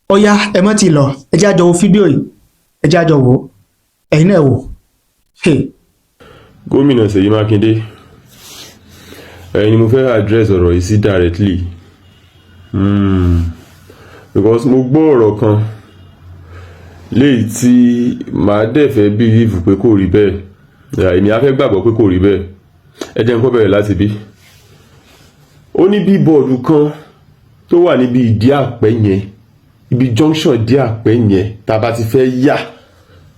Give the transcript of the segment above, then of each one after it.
ó yá ẹ mọ́ ti lọ ẹ jẹ́ àjọ wo fídíò yìí ẹ jẹ́ àjọ wò ó ẹ̀yin náà wò. Gómìnà Ṣèyí Mákindé, ẹ̀yin ni mo fẹ́ address ọ̀rọ̀ yìí sí directly because mo gbọ́ ọ̀rọ̀ kan léyìí tí màá dẹ̀ fẹ́ believe pé kò rí bẹ́ẹ̀ èmi á fẹ́ gbàgbọ́ pé kò rí bẹ́ẹ̀ ẹ jẹ́ n kọ́ bẹ̀rẹ̀ láti bí. Ó ní bíbọ̀dù kan tó wà níbi ìdí àpẹ́ yẹn, ibi junction ìdí àpẹ́ yẹn tá a bá ti fẹ́ yà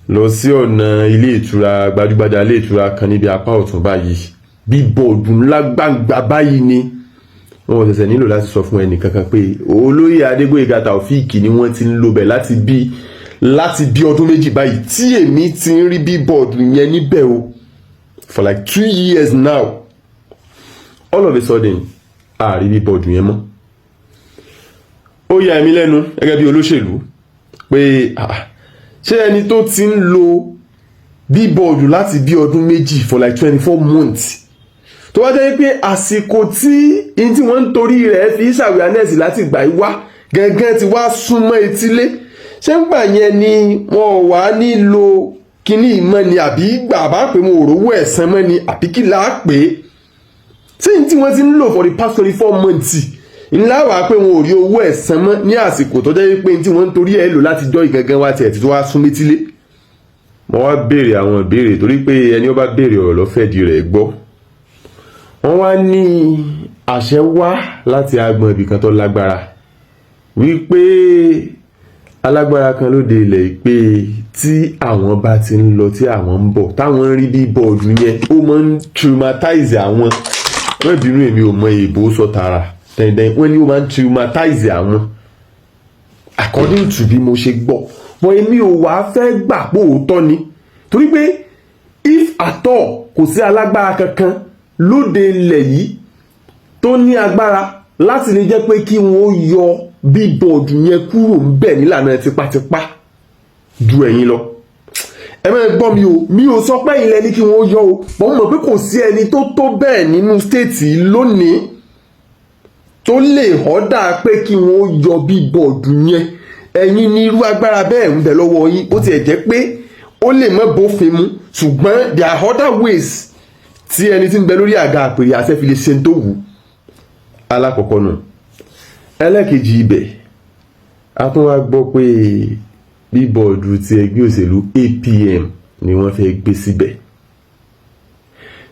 lọ sí ọ̀nà ilé ìtura gbajúgbajà ilé ìtura kan níbi apá ọ̀tún báyìí, bíbọ̀dù ńlá gbàǹgbà báyìí ni wọ́n ṣẹ̀ṣẹ̀ nílò láti sọ fún ẹnì kankan pé olóyè Adégbóyèga Taofeek ni wọ́n ti ń lò bẹ̀ láti bí ọdún méjì báyìí tí èmi ti ń rí bíbọ̀dù yẹn níbẹ̀ o for like 2 years now. All of a sudden ààrí bíbọ̀dù yẹn mọ́. Ó yà mí lẹ́nu gẹ́gẹ́ bí olóṣèlú pé ṣé ẹni tó ti ń lo bíbọ̀dù láti bí ọdún méjì for like 24 months tó wá jẹ́ pé àsìkò tí wọ́n ń torí rẹ̀ fi awareness láti gbà wá gẹ́gẹ́ ti wá súnmọ́ etílé, ṣé ń gbà yẹn ni wọ́n wà nílò kíní ìmọ̀ ni àbí gbà bá pé mo rówó ẹ̀san mọ́ ni àbí kí là pé ṣé tí wọ́n ti ń lò for the past 24 months ńlá wà pé wọn ò rí owó ẹ̀san mọ́ ní àsìkò tó jẹ́ pé tí wọ́n ń torí ẹ̀ lò láti jọ ìgangan wá tiẹ̀ tí tó wá súnmọ́ etílé. Mo wá béèrè àwọn ìbéèrè torí pé ẹni ó bá béèrè ọ̀rọ̀ lọ́fẹ̀ẹ́ di rẹ̀ gbọ́. Wọ́n wá ní àṣẹ wá láti agbọn ibì kan tó lágbára wípé alágbára kan lóde ilẹ̀ pé tí àwọn bá ti ń lọ tí àwọn ń bọ̀ táwọn ń rí bíbọ̀dù yẹn ó máa ń traumatize àwọn. Wọ́n bínú èmi ò mọ èèbó sọ tààrà dandan wọ́n ní ó máa ń traumatize àwọn according to bí mo ṣe gbọ́, but èmi ò wá fẹ́ gbà pé òótọ́ ni torí pé if at all kò sí alágbára kankan lóde ilẹ̀ yìí tó ní agbára láti lè jẹ́ pé kí wọ́n yọ bíbọ̀dù yẹn kúrò ńbẹ̀ nílànà tipátipá ju ẹ̀yin lọ. Ẹ máa gbọ́ mi ò sọ pé ilẹ̀ ní kí wọ́n yọ o, mo mọ̀ pé kò sí ẹni tó tó bẹ́ẹ̀ nínú stéètì lónìí tó lè họ́dà pé kí wọ́n yọ bíbọ̀dù yẹn. Ẹ̀yin ní irú agbára bẹ́ẹ̀ ń bẹ lọ́wọ́ yín, ó tiẹ̀ jẹ́ pé ó lè má bófin mu ṣùgbọ́n there are other ways tí ẹni tí ń bẹ lórí àga àpèrè àṣẹ fi lè ṣe tó wù. Alákọ̀ọ́kọ́ nù. Ẹlẹ́kejì ibẹ̀ a tún wá gbọ́ pé bíbọ̀dù ti ẹgbẹ́ òṣèlú APM ni wọ́n fẹ́ gbé síbẹ̀.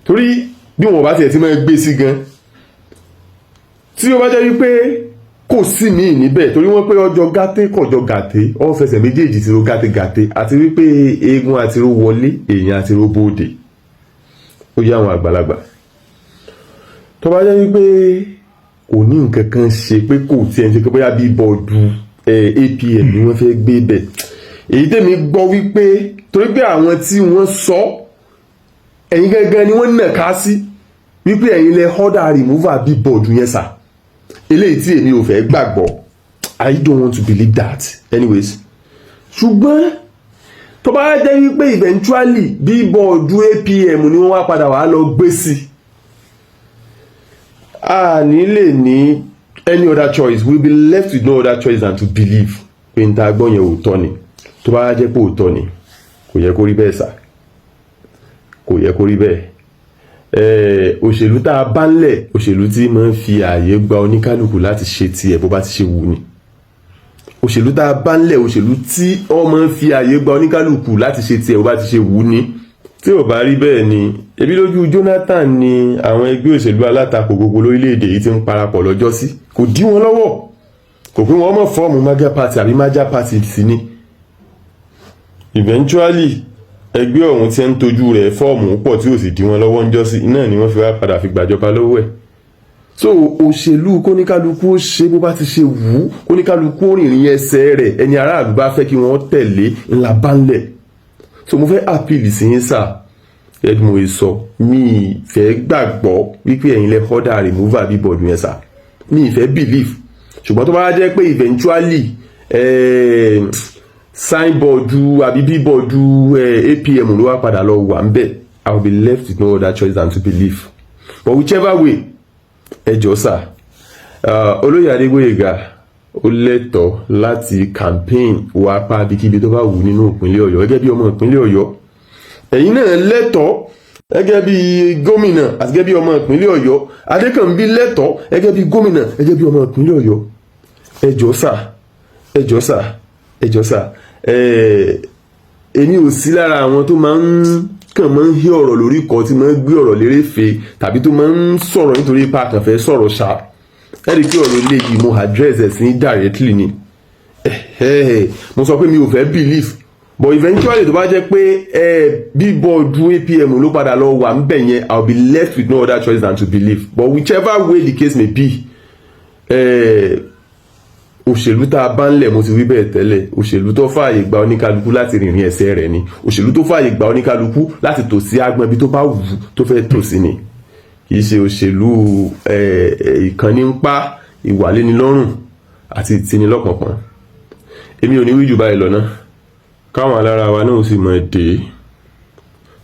Torí bí wọ́n bá tiẹ̀ ti máa gbé sí gan tí ó bá jẹ́ wípé kò sí míì níbẹ̀ torí wọ́n pé ọjọ́ gàté kọjọ́ gàté ó fẹsẹ̀ méjèèjì ti ro gàté àti wípé eégún àti ro wọlé èèyàn àti ro bóde ó yá àwọn àgbàlagbà tó bá jẹ́ wípé kò ní nǹkan kan ṣe pé kò tiẹ̀ ṣe pé bóyá bíbọ̀dù APM ni wọ́n fẹ́ gbé bẹ̀. Èyí tèmi gbọ́ wípé torí pé àwọn tí wọ́n sọ ẹ̀yin gangan ni wọ́n nàka sí wípé ẹ̀yin lẹ order removal bíbọ̀dù yẹn sà. Eléyìí tí èmi ò fẹ́ gbàgbọ́, I don't want to believe that anyways. Ṣùgbọ́n tó bá jẹ́ wípé eventually bíbọ̀dù APM ni wọ́n wá padà wá lọ gbé sí, a ní lè ní any other choice, we will be left with no other choice than to believe pé n ta gbọ́ yẹn òótọ́ ni. Tó bá jẹ́ pé òótọ́ ni kò yẹ kó rí bẹ́ẹ̀ sà, kò yẹ kó rí bẹ́ẹ̀. Òṣèlú tá a bá ńlẹ̀ òṣèlú tí máa ń fi ààyè gba oníkálukú láti ṣe tiẹ̀ bó bá ti ṣe wù ni. Òṣèlú tá a bá ńlẹ̀ òṣèlú tí wọ́n máa ń fi ààyè gba oníkálukú láti ṣe tiẹ̀ bó bá ti ṣe wù ni. Tí ò bá rí bẹ́ẹ̀ ni ebi lójú Jonathan ni àwọn ẹgbẹ́ òṣèlú alátakò gbogbo lórílẹ̀‐èdè yìí ti ń parapọ̀ lọ́jọ́ sí, kò dí wọn lọ́wọ́, kò pé wọ́n mọ̀ fọ́ọ̀mù MAGA party àbí MAGA party sí ni. Eventually ẹgbẹ́ ọ̀hún tí ń tọ́jú rẹ̀ fọ́ọ̀mù pọ̀ tí ò sì dí wọn lọ́wọ́ ń jọ́ sí iná ni wọ́n fi wá padà fi gbàjọba lọ́wọ́ ẹ̀. So òṣèlú kóníkálukú ó ṣe bó bá ti ṣe wù ú, kóníkálukú ó rìnrìn ẹsẹ̀ rẹ̀, ẹni aráàlú bá fẹ́ kí wọ́n tẹ̀lé ńlá bá ńlẹ̀. So mo fẹ́ appeal sí yín sà, ẹ̀dùn mo sọ mi fẹ́ gbàgbọ́ wípé ẹ̀yin lẹ order removal bíbọ̀dù yẹn sà, mi fẹ́ believe. Ṣùgbọ́n tó bá jẹ́ pé eventually signboardu àbí bíbọ̀dù APM ló wá padà lọ wà ń bẹ̀, I will be left with no other choice than to believe. But whichever way ẹ jọ̀ọ́ sà, olóyè Adégbóyèga ó lẹ́tọ̀ọ́ láti campaign wá pa ibikíbi tó bá wù nínú ìpínlẹ̀ Ọ̀yọ́ gẹ́gẹ́ bí ọmọ ìpínlẹ̀ Ọ̀yọ́. Ẹ̀yin náà lẹ́tọ̀ọ́ gẹ́gẹ́ bí gómìnà àti gẹ́gẹ́ bí ọmọ ìpínlẹ̀ Ọ̀yọ́. Adékànbí lẹ́tọ̀ọ́ gẹ́gẹ́ bí gómìnà gẹ́gẹ́ bí ọmọ ìpínlẹ̀ Ọ̀yọ́. Ẹ jọ̀ọ́ sà èmi ò sí lára àwọn tó máa ń hí ọ̀rọ̀ lórí ikọ̀ tí máa ń gbé ọ̀rọ̀ lérèfé tàbí tó máa ń sọ̀rọ̀ nítorí ipa àkànfẹ́ sọ̀rọ̀ ṣá. Ẹ rí i pé ọ̀rọ̀ ilé yìí mo address ẹ̀ sí directly ni. Mo sọ pé mi ò fẹ́ believe but eventually tó bá jẹ́ pé bíbọ̀dù APM ló padà lọ wà ń bẹ̀ yẹn I will be left with no other choice than to believe, but whichever way the case may be òṣèlú tá a bá ń lẹ̀ mo ti wí bẹ́ẹ̀ tẹ́lẹ̀, òṣèlú tó fààyè gba oníkálukú láti rìnrìn ẹsẹ̀ rẹ̀ ni, òṣèlú tó fààyè gba oníkálukú láti tò sí agbọn ibi tó bá wù tó fẹ́ tò sí ni, kì í ṣe òṣèlú ìkànnì ń pa ìwàlénilọ́rùn àti ìtinilọ́pọ̀pọ̀n. Èmi ò ní wí jù báyìí lọ náà, káwọn alára wa náà sì mọ̀ dé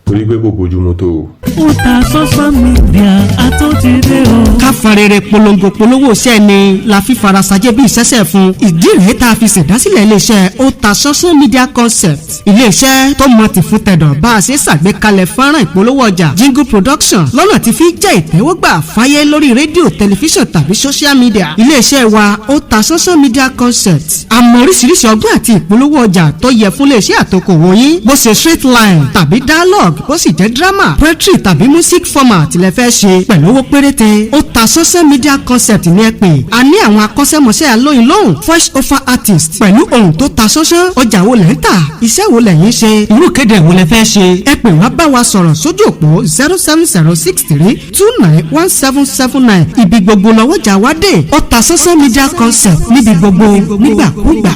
torí pé kò bójúmu tó o. Otasansan Media àtúntìdé o. ká farere polówó iṣẹ́ ni la fi farasajẹ́ bí ìṣẹ́ṣẹ́ fún. ìdí rèé tá a fi ṣèdásílẹ̀ iléeṣẹ́ Otasansan Media Concept. iléeṣẹ́ tó mọ ti fún tẹ̀dọ̀ bá a ṣe ṣàgbékalẹ̀ fọ́nrán ìpolówó ọjà jingle production lọ́nà tí fi jẹ́ ìtẹ́wọ́gbà fáyé lórí rédíò tẹlifíṣàn tàbí social media. iléeṣẹ́ wa Otasansan Media Concept. àmọ́ oríṣiríṣi ọgbọ́n àti ìpolówó ọjà tó yẹ fún iléeṣẹ́ àtòkòwò yín bó ṣe straight line tàbí dialogue bó sì jẹ́ drama poetry tàbí music format lẹ fẹ́ ṣe pẹ̀lú owó péréte. Otasansan Media Concept ní ẹ pè. a ní àwọn akọ́ṣẹ́mọṣẹ́ alóyin lóhùn voice over artist pẹ̀lú ohùn tó ta sánsán. ọjà wo lẹ̀ ń tà, iṣẹ́ wo lẹ̀yin ṣe, irú kéde wo lẹ fẹ́ ṣe. ẹ pè wá bá wa sọ̀rọ̀ sójú òpó 07063291779. ibi gbogbo lọ́wọ́jà wá dé. Otasansan Media Concept níbi gbogbo nígbàkúgbà.